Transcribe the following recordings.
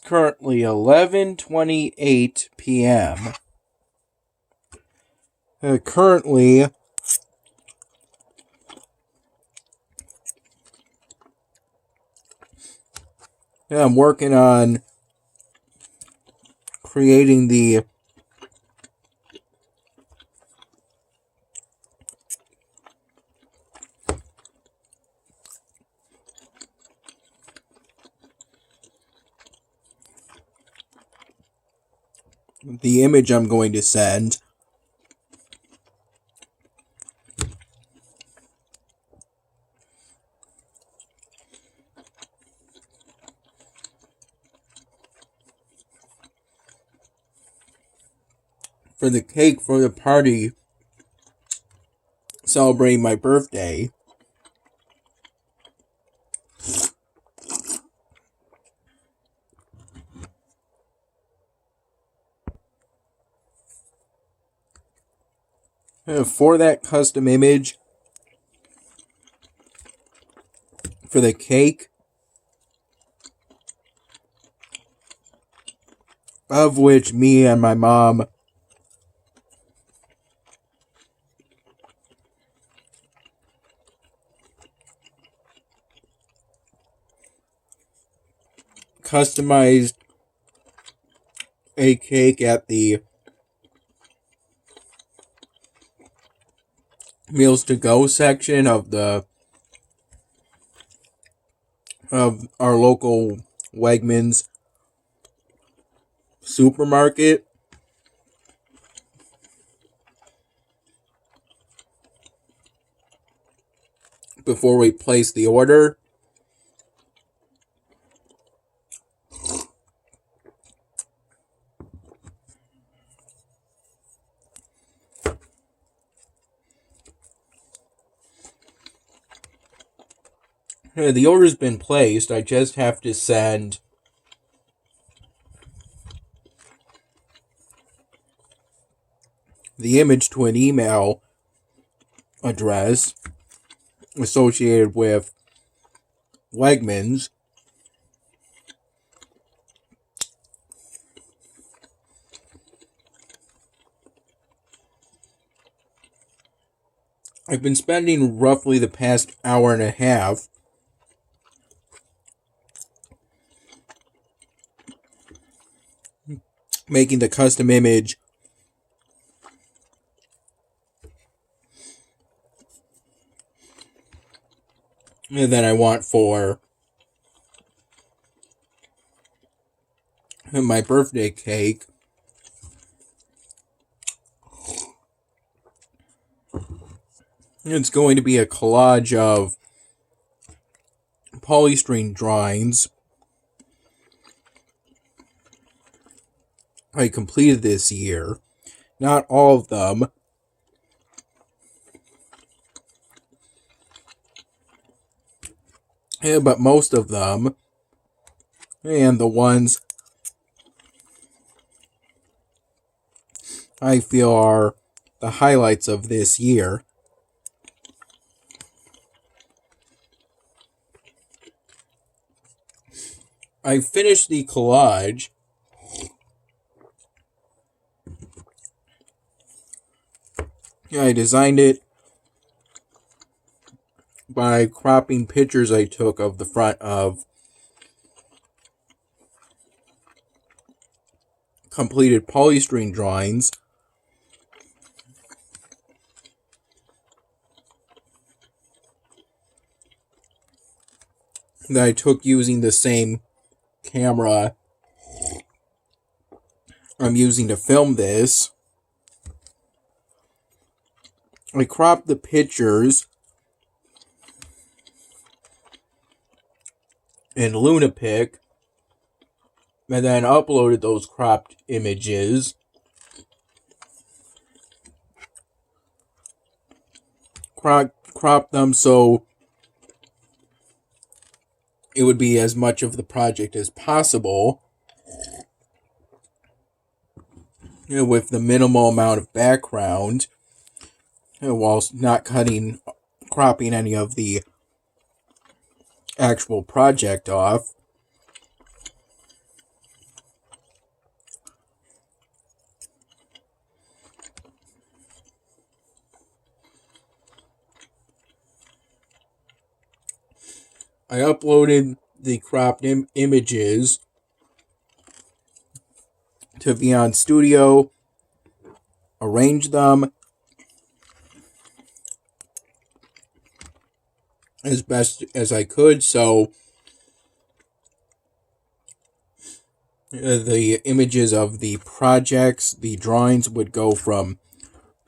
currently 11:28 p.m. Currently, I'm working on creating the image I'm going to send. For the cake for the party celebrating my birthday. For that custom image for the cake, of which me and my mom customized a cake at the meals to go section of our local Wegmans supermarket. Before we place the order. The order's been placed. I just have to send the image to an email address associated with Wegmans. I've been spending roughly the past hour and a half making the custom image that I want for my birthday cake. It's going to be a collage of polystyrene drawings I completed this year. Not all of them. Yeah, but most of them. And the ones I feel are the highlights of this year. I finished the collage. I designed it by cropping pictures I took of the front of completed polystyrene drawings. That I took using the same camera I'm using to film this. I cropped the pictures in Lunapic and then uploaded those cropped images. Cropped them so it would be as much of the project as possible, with the minimal amount of background, whilst not cropping any of the actual project off. I uploaded the cropped images to Vion Studio, arranged them as best as I could, so the images of the projects, the drawings would go from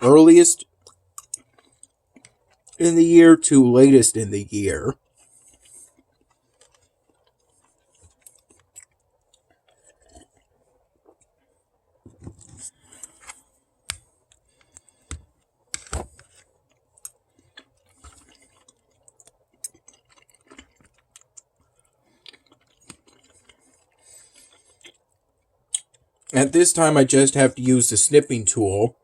earliest in the year to latest in the year. At this time, I just have to use the snipping tool.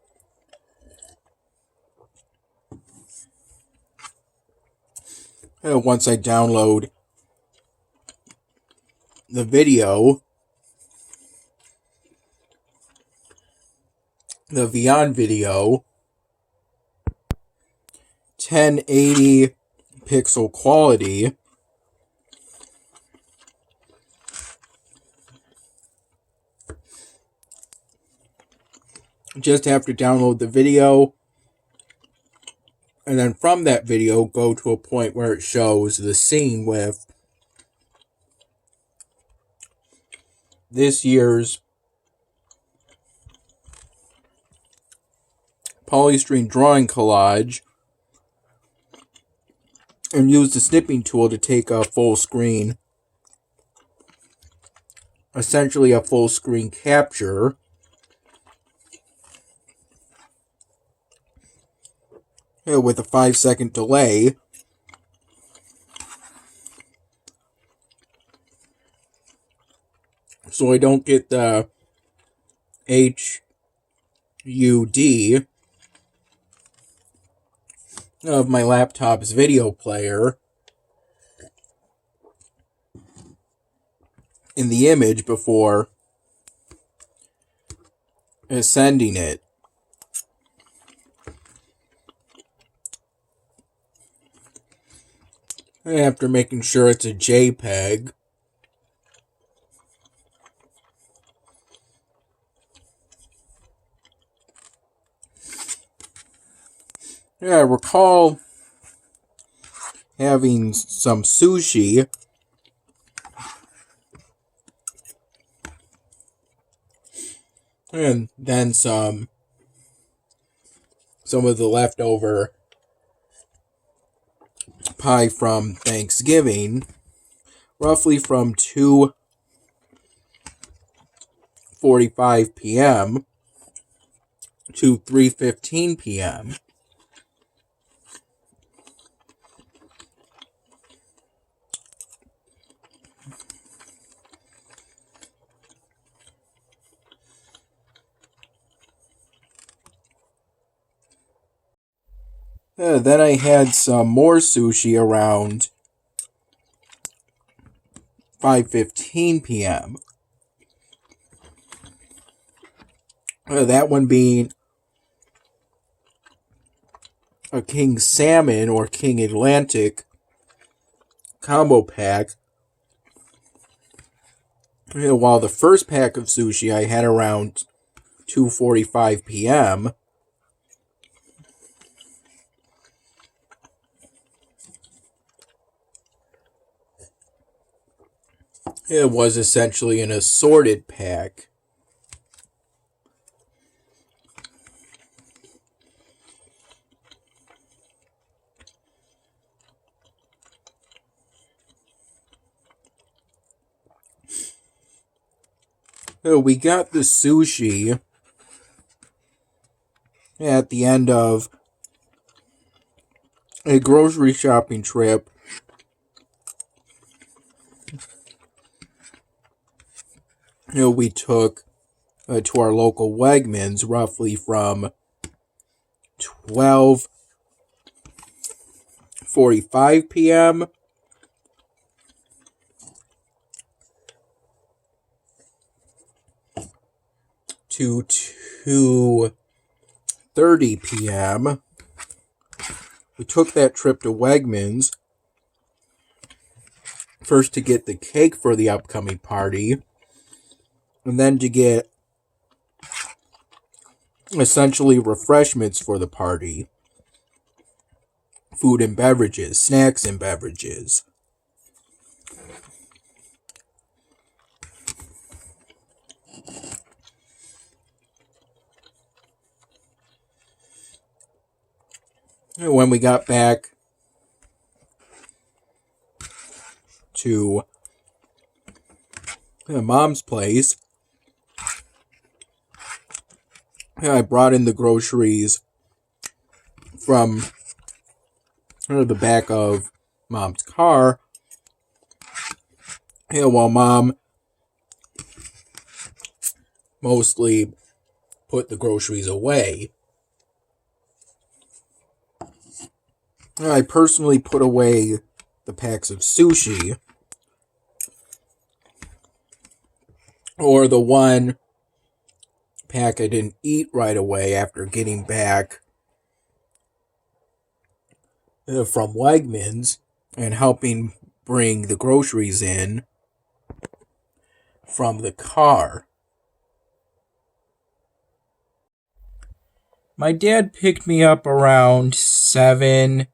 Once I download the video, the Vion video, 1080 pixel quality, just have to download the video, and then from that video go to a point where it shows the scene with this year's polystyrene drawing collage, and use the snipping tool to take a full screen, essentially a full screen capture. With a 5-second delay. So I don't get the HUD of my laptop's video player in the image before sending it. After making sure it's a JPEG. I recall having some sushi and then some of the leftover pie from Thanksgiving, roughly from 2:45 p.m. to 3:15 p.m. Then I had some more sushi around 5:15 p.m. That one being a King Salmon or King Atlantic combo pack. While the first pack of sushi I had around 2:45 p.m. It was essentially an assorted pack. We got the sushi at the end of a grocery shopping trip we took to our local Wegmans roughly from 12:45 p.m. to 2:30 p.m. We took that trip to Wegmans first to get the cake for the upcoming party, and then to get essentially refreshments for the party. Food and beverages, snacks and beverages. And when we got back to Mom's place, I brought in the groceries from the back of Mom's car, while Mom mostly put the groceries away. I personally put away the packs of sushi, or the one pack I didn't eat right away after getting back from Wegmans and helping bring the groceries in from the car. My dad picked me up around 7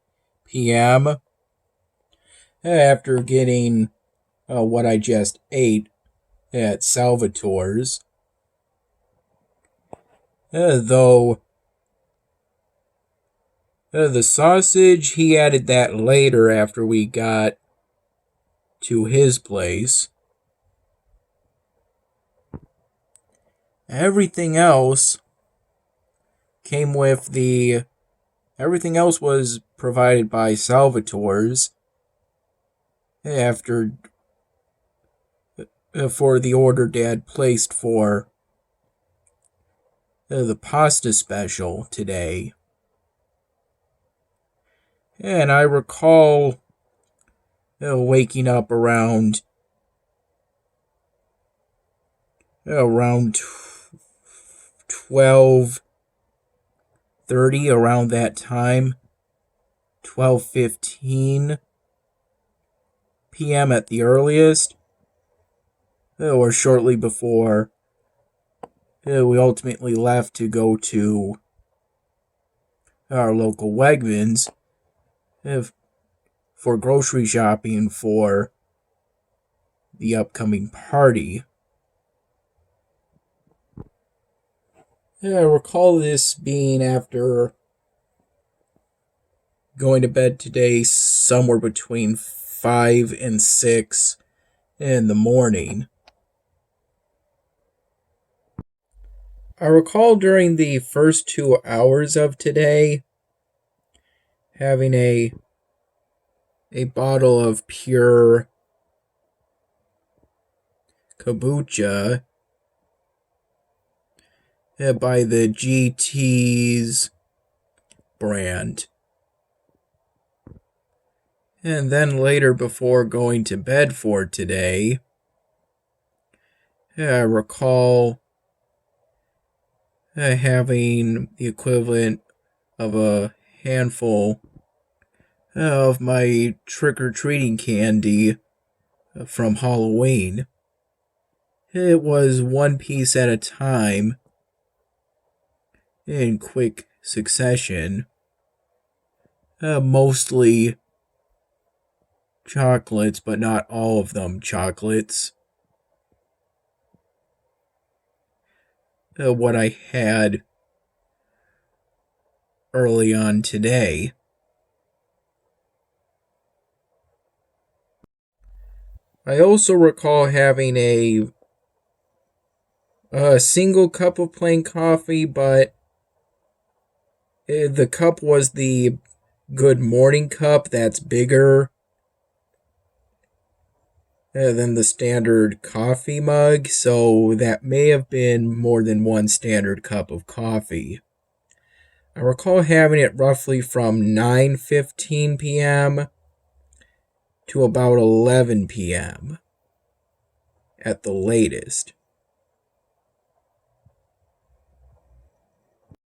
p.m. after getting what I just ate at Salvatore's. Though the sausage, he added that later after we got to his place. Everything else was provided by Salvatore's after for the order Dad placed for the pasta special today. And I recall waking up around 12:30, around that time, 12:15 p.m. at the earliest, or shortly before we ultimately left to go to our local Wegmans for grocery shopping for the upcoming party. I recall this being after going to bed today somewhere between 5 and 6 in the morning. I recall during the first 2 hours of today having a bottle of pure kombucha by the GT's brand. And then later, before going to bed for today, I recall having the equivalent of a handful of my trick-or-treating candy from Halloween. It was one piece at a time in quick succession, mostly chocolates, but not all of them chocolates. What I had early on today. I also recall having a single cup of plain coffee, but the cup was the Good Morning cup that's bigger than the standard coffee mug, so that may have been more than one standard cup of coffee. I recall having it roughly from 9:15 p.m. to about 11 p.m. at the latest.